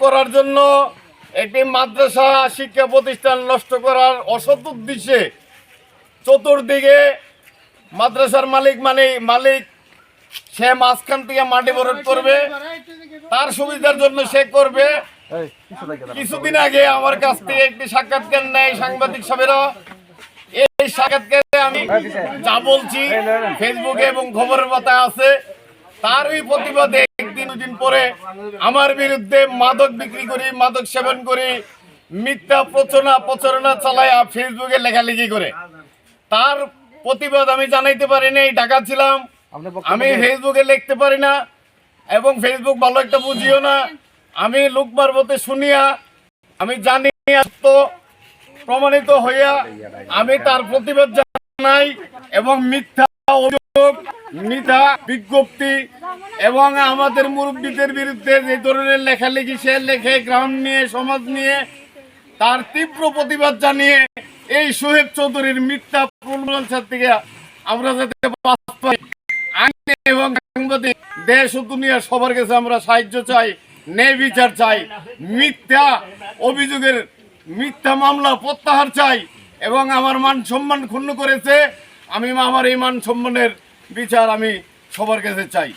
করার জন্য একটি মাদ্রাসা শিক্ষা প্রতিষ্ঠান নষ্ট করার অসৎ উদ্দেশ্যে চতুর্দিকে মাদ্রাসার মালিক সে মাঝখান থেকে মাটি ভরাট করবে, তার সুবিধার জন্য সে করবে। কিছুদিন আগে আমার কাছ থেকে একটি সাক্ষাৎকার নেয় সাংবাদিক সাহেবেরা। এই সাক্ষাৎকারে আমি যা বলছি ফেসবুকে এবং খবরের পাতায় আছে, তারই প্রতিবাদে একদিন দুদিন পরে আমার বিরুদ্ধে মাদক বিক্রি করি, মাদক সেবন করি, মিথ্যা প্রচারণা চালায় ফেসবুকে লেখালেখি করে। তার প্রতিবাদ আমি জানাইতে পারি নাই, ঢাকা ছিলাম, আমি ফেসবুকে লিখতে পারি না এবং ফেসবুক ভালো একটা বুঝিও না। আমি লোক মারফতে শুনিয়া আমি জানি তো প্রমাণিত হইয়া আমি তার প্রতিবাদ জানাই এবং মিথ্যা অভিযোগ, মিথ্যা বিজ্ঞপ্তি এবং আমাদের মুরব্বীদের বিরুদ্ধে যে ধরনের লেখালেখি সে লেখে গ্রাম নিয়ে, সমাজ নিয়ে, তার তীব্র প্রতিবাদ জানিয়ে এই সোহেব চৌধুরীর মিথ্যা প্রচার থেকে আমরা যাতে আইনে এবং সাংবাদিক দেশ ও দুনিয়া সবার কাছে আমরা সাহায্য চাই, ন্যায় বিচার চাই, মিথ্যা অভিযোগের মিথ্যা মামলা প্রত্যাহার চাই এবং আমার মান সম্মান ক্ষুণ্ণ করেছে, আমি আমার এই মান সম্মানের বিচার আমি সবার কাছে চাই।